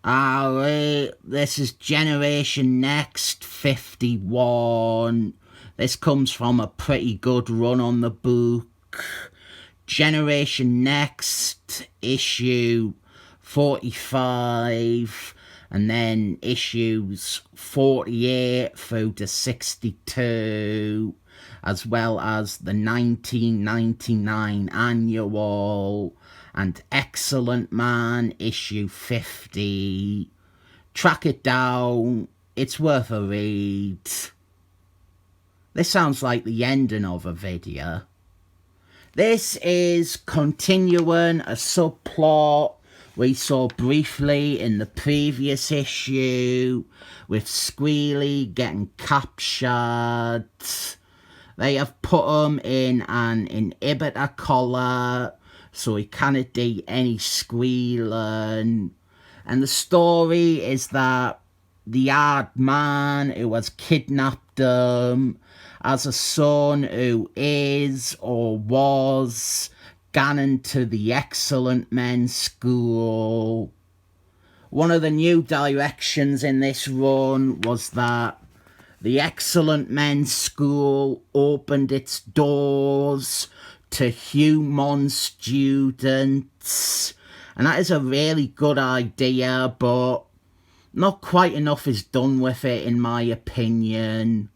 Alright, this is Generation Next 51. This comes from a pretty good run on the book. Generation Next, issue 45, and then issues 48 through to 62, as well as the 1999 annual, and Excellent Man, issue 50. Track it down, it's worth a read. This sounds like the ending of a video. This is continuing a subplot we saw briefly in the previous issue, with Schigiel getting captured. They have put him in an inhibitor collar, so he cannot do any squealing. And the story is that the hard man who has kidnapped him has a son who is or was gone into the Excellent Men's School. One of the new directions in this run was that the Excellent Men's School opened its doors to human students, and that is a really good idea, but not quite enough is done with it in my opinion.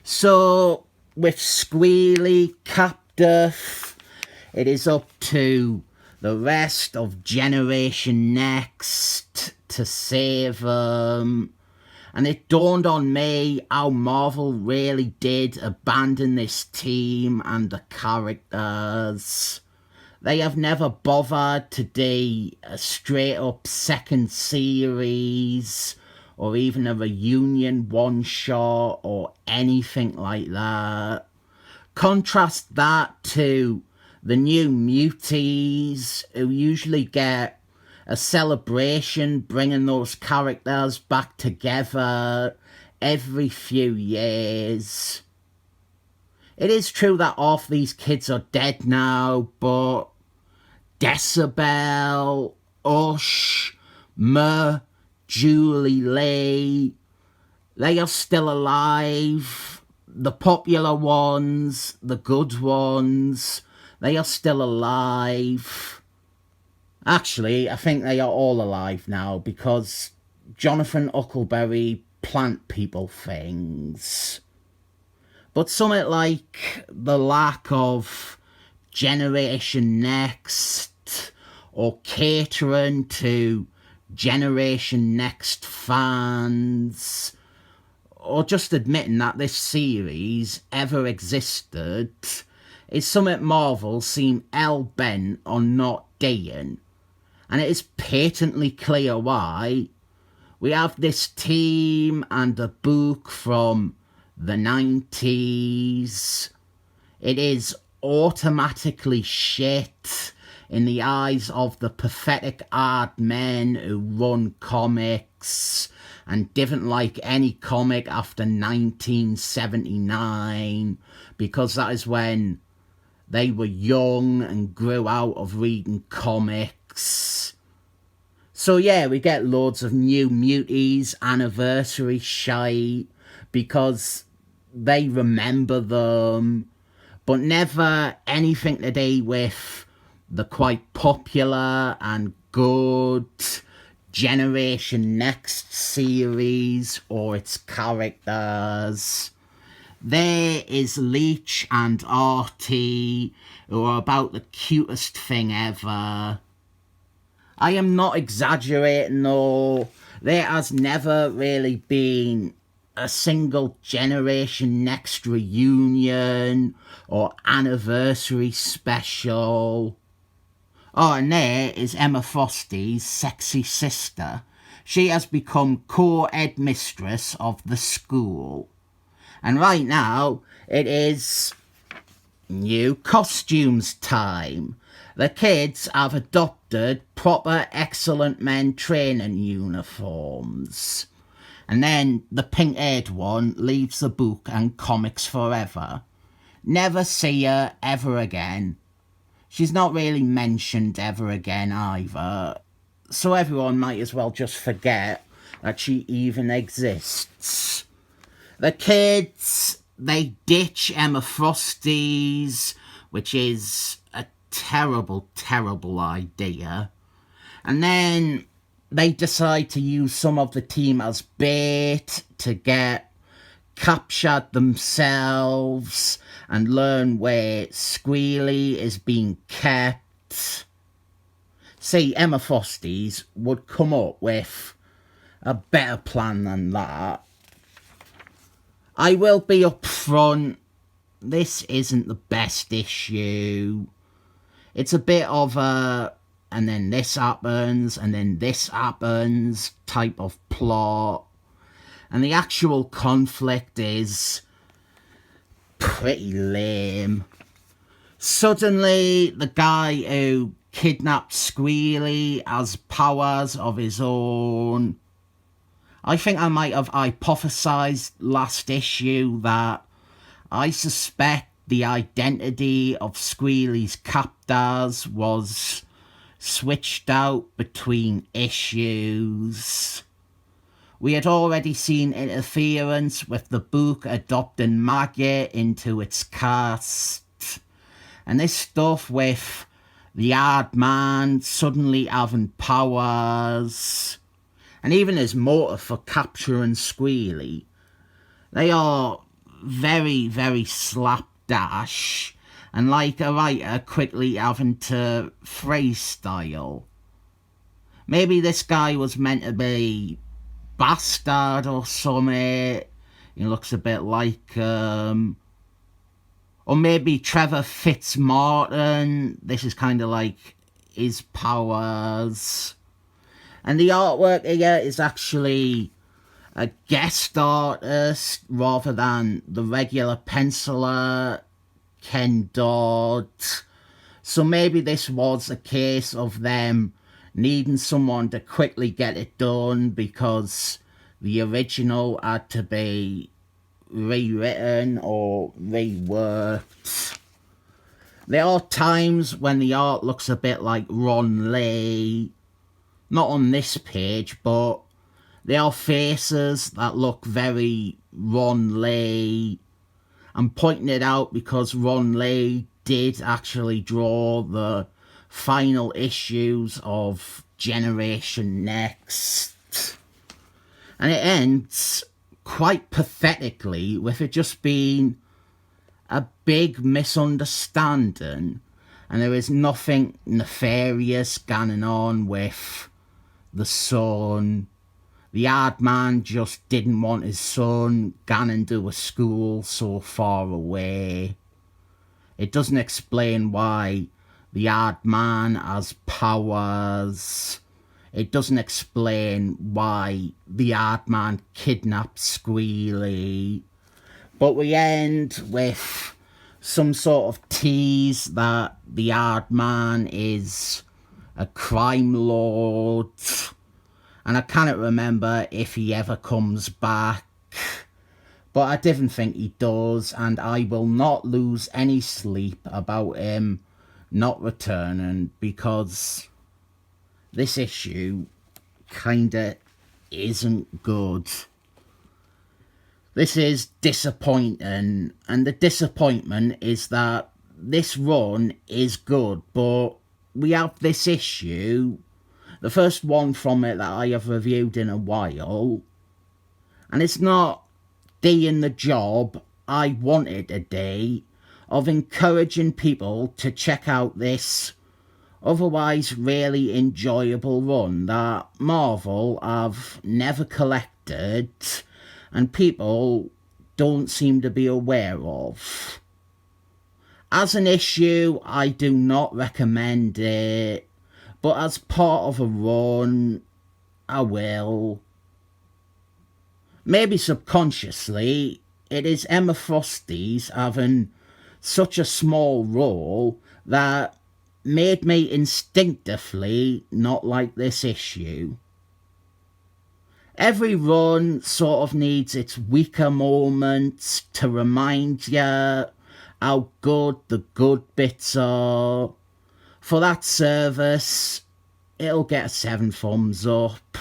So with Schigiel captive, it is up to the rest of Generation Next to save them. And it dawned on me how Marvel really did abandon this team and the characters. They have never bothered to do a straight up second series, or even a reunion one-shot, or anything like that. Contrast that to the New Muties, who usually get a celebration bringing those characters back together every few years. It is true that half these kids are dead now, but Decibel, Ush, Mur, Julie Lee, they are still alive. The popular ones, the good ones, they are still alive. Actually, I think they are all alive now, because Jonathan Huckleberry plant people things. But something like the lack of Generation Next, or catering to Generation Next fans, or just admitting that this series ever existed, is something Marvel seem hell-bent on not doing. And it is patently clear why. We have this team and a book from the 90s. It is automatically shit in the eyes of the pathetic hard men who run comics and didn't like any comic after 1979, because that is when they were young and grew out of reading comics. So yeah, we get loads of New Muties anniversary shite because they remember them, but never anything to do with the quite popular and good Generation Next series or its characters. There is Leech and Artie, who are about the cutest thing ever. I am not exaggerating though. There has never really been a single Generation Next reunion or anniversary special. Oh, and there is Emma Frosty's sexy sister. She has become co-ed mistress of the school. And right now, it is new costumes time. The kids have adopted proper Excellent Men training uniforms. And then the pink-haired one leaves the book and comics forever. Never see her ever again. She's not really mentioned ever again either. so everyone might as well just forget that she even exists. The kids, they ditch Emma Frosty's, which is a terrible, terrible idea. And then they decide to use some of the team as bait to get captured themselves and learn where Schigiel is being kept. See, Emma Frosty's would come up with a better plan than that. I will be upfront, this isn't the best issue. It's a bit of a, and then this happens, and then this happens type of plot. And the actual conflict is pretty lame. Suddenly, the guy who kidnapped Schigiel has powers of his own. I think I might have hypothesized last issue that I suspect the identity of Schigiel's captors was switched out between issues. We had already seen interference with the book adopting Maggie into its cast. And this stuff with the hard man suddenly having powers, and even his motive for capturing Schigiel, they are very, very slapdash, and like a writer quickly having to freestyle. Maybe this guy was meant to be bastard or something. He looks a bit like, or maybe Trevor Fitzmartin. This is kind of like his powers. And the artwork here is actually a guest artist rather than the regular penciler, Ken Dodd. So maybe this was a case of them needing someone to quickly get it done because the original had to be rewritten or reworked. There are times when the art looks a bit like Ron Lee. Not on this page, but there are faces that look very Ron Lee. I'm pointing it out because Ron Lee did actually draw the final issues of Generation Next. And it ends quite pathetically with it just being a big misunderstanding, and there is nothing nefarious going on with the son. The hard man just didn't want his son going into a school so far away. It doesn't explain why the hard man has powers. It doesn't explain why the hard man kidnapped Schigiel. But we end with some sort of tease that the hard man is a crime lord, and I cannot remember if he ever comes back, but I didn't think he does, and I will not lose any sleep about him not returning, because this issue kinda isn't good. This is disappointing, and the disappointment is that this run is good, but we have this issue, the first one from it that I have reviewed in a while, and it's not doing the job I wanted to do of encouraging people to check out this otherwise really enjoyable run that Marvel have never collected and people don't seem to be aware of. As an issue, I do not recommend it, but as part of a run, I will. Maybe subconsciously, it is Emma Frosty's having such a small role that made me instinctively not like this issue. Every run sort of needs its weaker moments to remind you how good the good bits are. For that service, it'll get a 7 thumbs up.